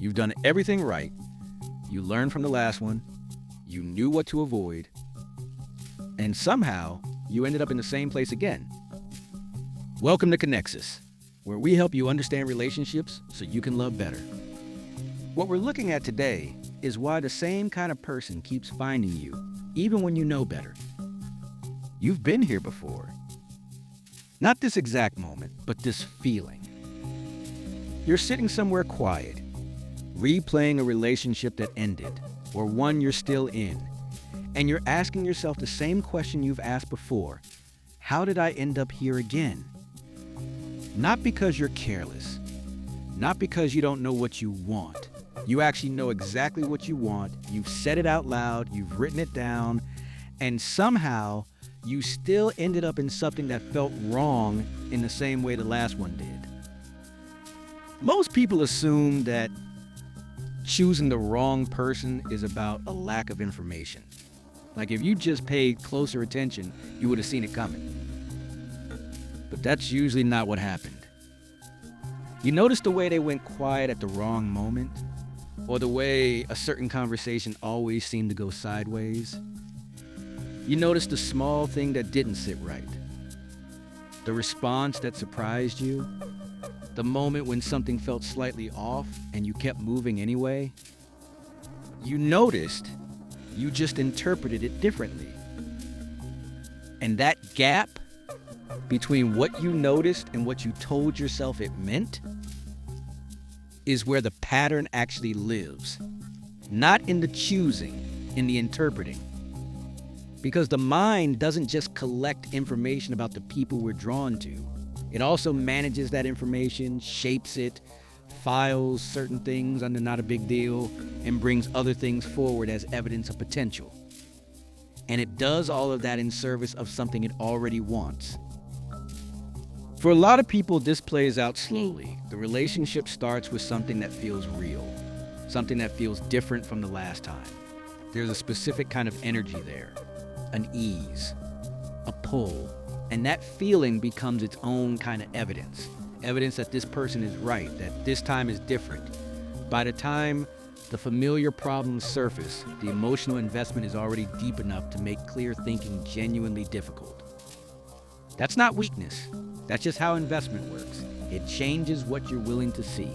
You've done everything right. You learned from the last one. You knew what to avoid. And somehow, you ended up in the same place again. Welcome to Connexis, where we help you understand relationships so you can love better. What we're looking at today is why the same kind of person keeps finding you, even when you know better. You've been here before. Not this exact moment, but this feeling. You're sitting somewhere quiet, replaying a relationship that ended, or one you're still in, and you're asking yourself the same question you've asked before: how did I end up here again? Not because you're careless, not because you don't know what you want. You actually know exactly what you want. You've said it out loud, you've written it down, and somehow you still ended up in something that felt wrong in the same way the last one did. Most people assume that choosing the wrong person is about a lack of information. Like if you just paid closer attention, you would have seen it coming. But that's usually not what happened. You notice the way they went quiet at the wrong moment? Or the way a certain conversation always seemed to go sideways? You notice the small thing that didn't sit right? The response that surprised you? The moment when something felt slightly off and you kept moving anyway? You noticed, you just interpreted it differently. And that gap between what you noticed and what you told yourself it meant is where the pattern actually lives. Not in the choosing, in the interpreting. Because the mind doesn't just collect information about the people we're drawn to. It also manages that information, shapes it, files certain things under not a big deal, and brings other things forward as evidence of potential. And it does all of that in service of something it already wants. For a lot of people, this plays out slowly. The relationship starts with something that feels real, something that feels different from the last time. There's a specific kind of energy there, an ease, a pull, and that feeling becomes its own kind of evidence that this person is right, that this time is different. By the time the familiar problems surface, the emotional investment is already deep enough to make clear thinking genuinely difficult. That's not weakness. That's just how investment works. It changes what you're willing to see.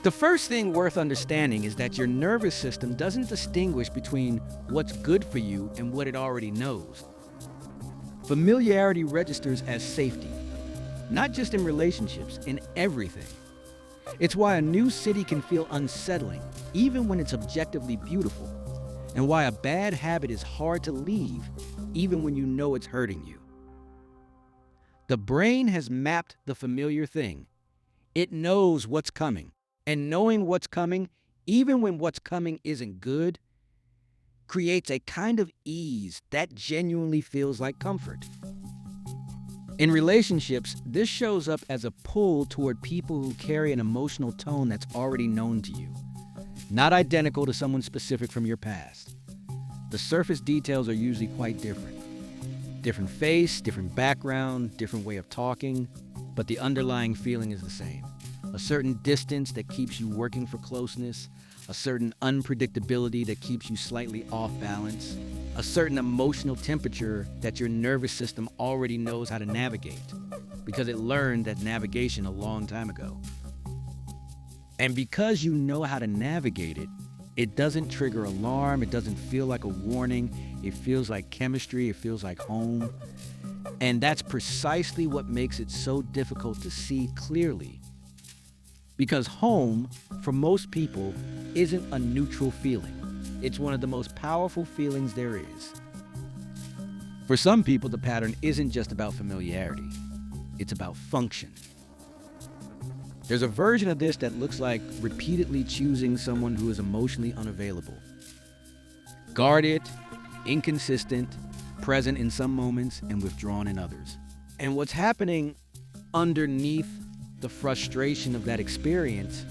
The first thing worth understanding is that your nervous system doesn't distinguish between what's good for you and what it already knows. Familiarity registers as safety, not just in relationships, in everything. It's why a new city can feel unsettling, even when it's objectively beautiful, and why a bad habit is hard to leave, even when you know it's hurting you. The brain has mapped the familiar thing. It knows what's coming, and knowing what's coming, even when what's coming isn't good, creates a kind of ease that genuinely feels like comfort. In relationships, this shows up as a pull toward people who carry an emotional tone that's already known to you, not identical to someone specific from your past. The surface details are usually quite different. Different face, different background, different way of talking, but the underlying feeling is the same. A certain distance that keeps you working for closeness, a certain unpredictability that keeps you slightly off balance, a certain emotional temperature that your nervous system already knows how to navigate because it learned that navigation a long time ago. And because you know how to navigate it, it doesn't trigger alarm, it doesn't feel like a warning, it feels like chemistry, it feels like home. And that's precisely what makes it so difficult to see clearly. Because home, for most people, isn't a neutral feeling. It's one of the most powerful feelings there is. For some people, the pattern isn't just about familiarity. It's about function. There's a version of this that looks like repeatedly choosing someone who is emotionally unavailable. Guarded, inconsistent, present in some moments, and withdrawn in others. And what's happening underneath the frustration of that experience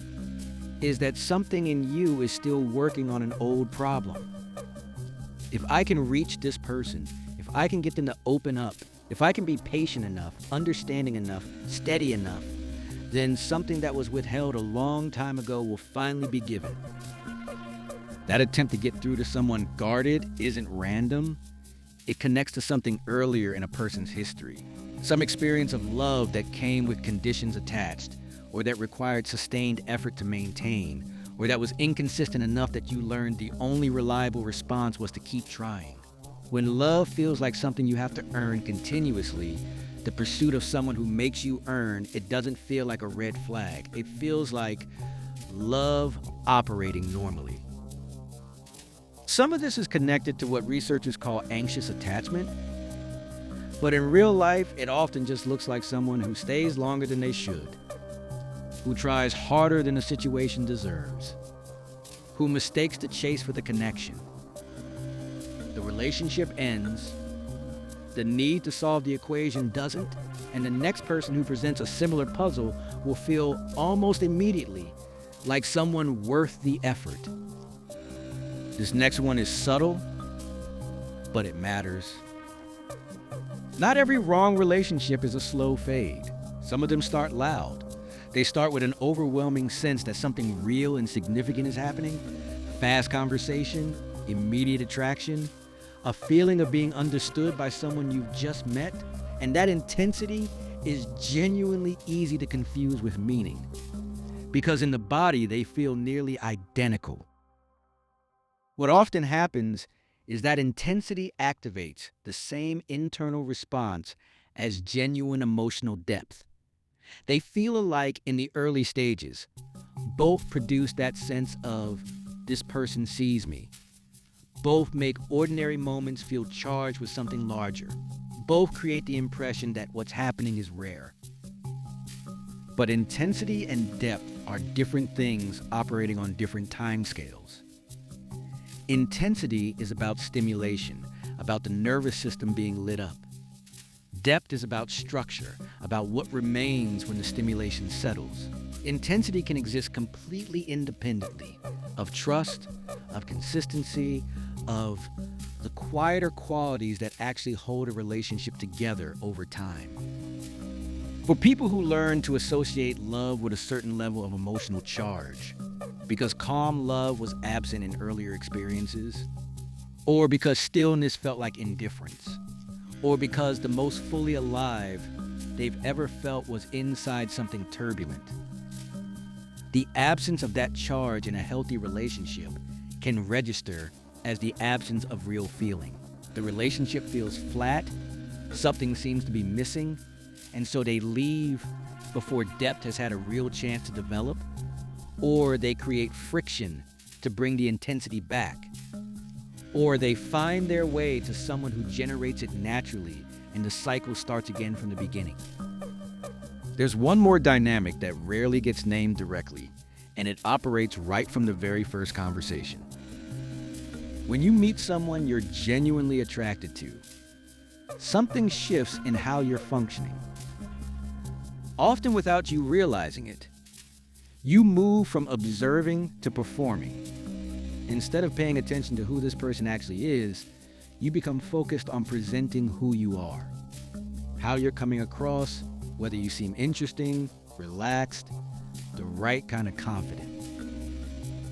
is that something in you is still working on an old problem. If I can reach this person, if I can get them to open up, if I can be patient enough, understanding enough, steady enough, then something that was withheld a long time ago will finally be given. That attempt to get through to someone guarded isn't random. It connects to something earlier in a person's history. Some experience of love that came with conditions attached, or that required sustained effort to maintain, or that was inconsistent enough that you learned the only reliable response was to keep trying. When love feels like something you have to earn continuously, the pursuit of someone who makes you earn, it doesn't feel like a red flag. It feels like love operating normally. Some of this is connected to what researchers call anxious attachment, but in real life, it often just looks like someone who stays longer than they should, who tries harder than the situation deserves, who mistakes the chase for the connection. The relationship ends, the need to solve the equation doesn't, and the next person who presents a similar puzzle will feel almost immediately like someone worth the effort. This next one is subtle, but it matters. Not every wrong relationship is a slow fade. Some of them start loud. They start with an overwhelming sense that something real and significant is happening. Fast conversation, immediate attraction, a feeling of being understood by someone you've just met, and that intensity is genuinely easy to confuse with meaning, because in the body they feel nearly identical. What often happens is that intensity activates the same internal response as genuine emotional depth. They feel alike in the early stages. Both produce that sense of, this person sees me. Both make ordinary moments feel charged with something larger. Both create the impression that what's happening is rare. But intensity and depth are different things operating on different timescales. Intensity is about stimulation, about the nervous system being lit up. Depth is about structure, about what remains when the stimulation settles. Intensity can exist completely independently of trust, of consistency, of the quieter qualities that actually hold a relationship together over time. For people who learn to associate love with a certain level of emotional charge, because calm love was absent in earlier experiences, or because stillness felt like indifference, or because the most fully alive they've ever felt was inside something turbulent. The absence of that charge in a healthy relationship can register as the absence of real feeling. The relationship feels flat, something seems to be missing, and so they leave before depth has had a real chance to develop, or they create friction to bring the intensity back, or they find their way to someone who generates it naturally and the cycle starts again from the beginning. There's one more dynamic that rarely gets named directly, and it operates right from the very first conversation. When you meet someone you're genuinely attracted to, something shifts in how you're functioning. Often without you realizing it, you move from observing to performing. Instead of paying attention to who this person actually is, you become focused on presenting who you are, how you're coming across, whether you seem interesting, relaxed, the right kind of confident.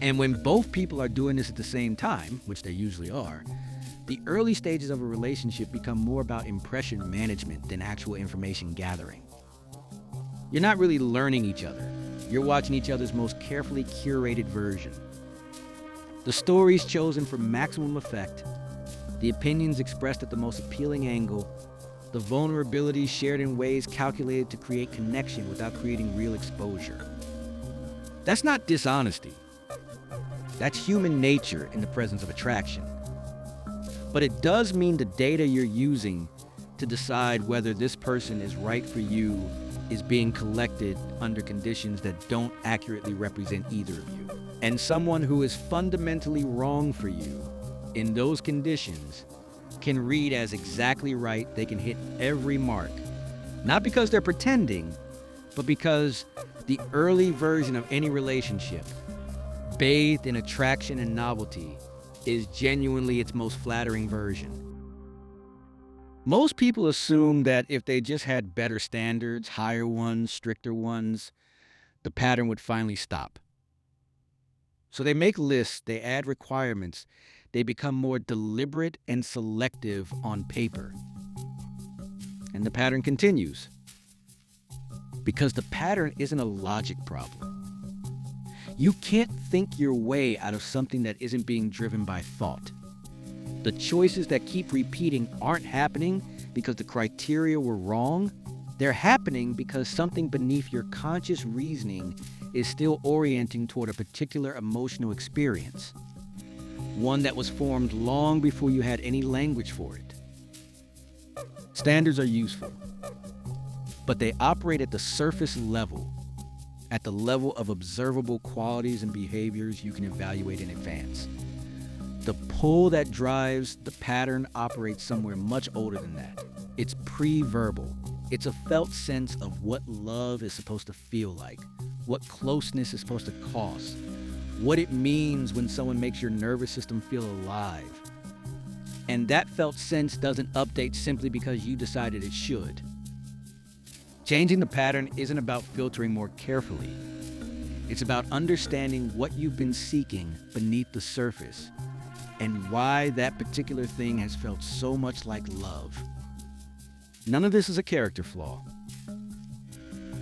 And when both people are doing this at the same time, which they usually are, the early stages of a relationship become more about impression management than actual information gathering. You're not really learning each other. You're watching each other's most carefully curated version. The stories chosen for maximum effect, the opinions expressed at the most appealing angle, the vulnerabilities shared in ways calculated to create connection without creating real exposure. That's not dishonesty. That's human nature in the presence of attraction. But it does mean the data you're using to decide whether this person is right for you is being collected under conditions that don't accurately represent either of you. And someone who is fundamentally wrong for you in those conditions can read as exactly right. They can hit every mark, not because they're pretending, but because the early version of any relationship, bathed in attraction and novelty, is genuinely its most flattering version. Most people assume that if they just had better standards, higher ones, stricter ones, the pattern would finally stop. So they make lists, they add requirements, they become more deliberate and selective on paper. And the pattern continues. Because the pattern isn't a logic problem. You can't think your way out of something that isn't being driven by thought. The choices that keep repeating aren't happening because the criteria were wrong. They're happening because something beneath your conscious reasoning is still orienting toward a particular emotional experience, one that was formed long before you had any language for it. Standards are useful, but they operate at the surface level, at the level of observable qualities and behaviors you can evaluate in advance. The pull that drives the pattern operates somewhere much older than that. It's pre-verbal. It's a felt sense of what love is supposed to feel like, what closeness is supposed to cost, what it means when someone makes your nervous system feel alive. And that felt sense doesn't update simply because you decided it should. Changing the pattern isn't about filtering more carefully. It's about understanding what you've been seeking beneath the surface and why that particular thing has felt so much like love. None of this is a character flaw.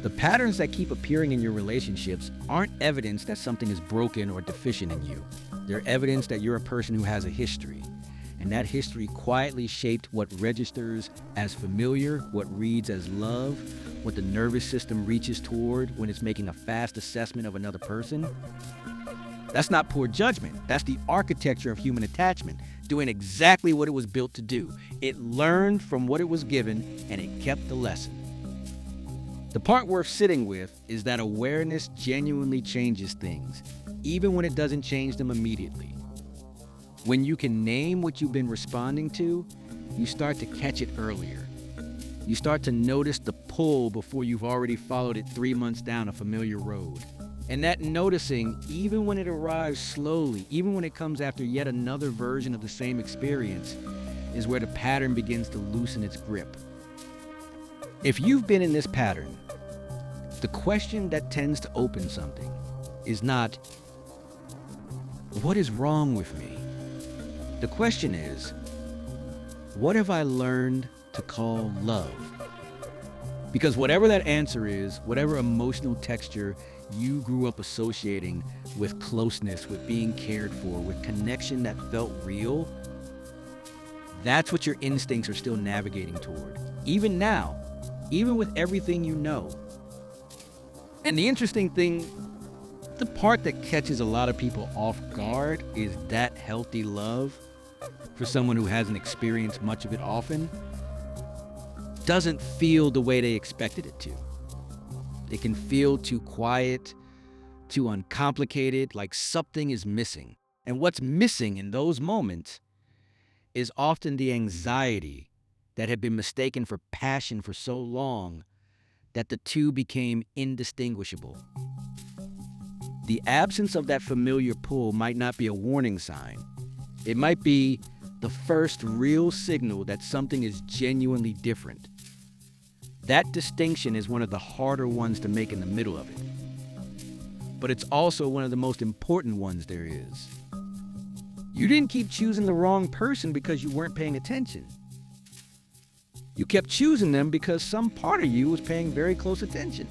The patterns that keep appearing in your relationships aren't evidence that something is broken or deficient in you. They're evidence that you're a person who has a history, and that history quietly shaped what registers as familiar, what reads as love, what the nervous system reaches toward when it's making a fast assessment of another person. That's not poor judgment. That's the architecture of human attachment, doing exactly what it was built to do. It learned from what it was given, and it kept the lesson. The part worth sitting with is that awareness genuinely changes things, even when it doesn't change them immediately. When you can name what you've been responding to, you start to catch it earlier. You start to notice the pull before you've already followed it 3 months down a familiar road. And that noticing, even when it arrives slowly, even when it comes after yet another version of the same experience, is where the pattern begins to loosen its grip. If you've been in this pattern, the question that tends to open something is not, what is wrong with me? The question is, what have I learned to call love? Because whatever that answer is, whatever emotional texture you grew up associating with closeness, with being cared for, with connection that felt real, that's what your instincts are still navigating toward. Even now, even with everything you know. And the interesting thing, the part that catches a lot of people off guard is that healthy love, for someone who hasn't experienced much of it often, doesn't feel the way they expected it to. It can feel too quiet, too uncomplicated, like something is missing. And what's missing in those moments is often the anxiety that had been mistaken for passion for so long that the two became indistinguishable. The absence of that familiar pull might not be a warning sign. It might be the first real signal that something is genuinely different. That distinction is one of the harder ones to make in the middle of it. But it's also one of the most important ones there is. You didn't keep choosing the wrong person because you weren't paying attention. You kept choosing them because some part of you was paying very close attention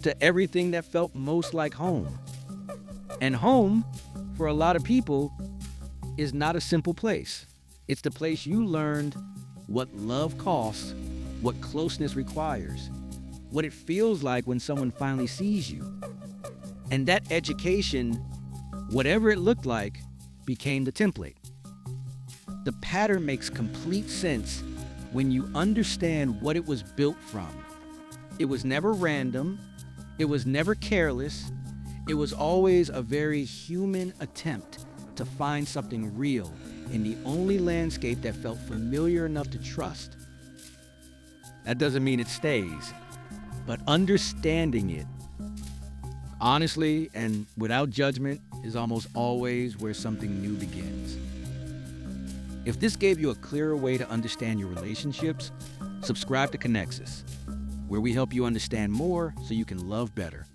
to everything that felt most like home. And home, for a lot of people, is not a simple place. It's the place you learned what love costs, what closeness requires, what it feels like when someone finally sees you. And that education, whatever it looked like, became the template. The pattern makes complete sense when you understand what it was built from. It was never random. It was never careless. It was always a very human attempt to find something real in the only landscape that felt familiar enough to trust. That doesn't mean it stays, but understanding it, honestly and without judgment, is almost always where something new begins. If this gave you a clearer way to understand your relationships, subscribe to Connexis. where we help you understand more so you can love better.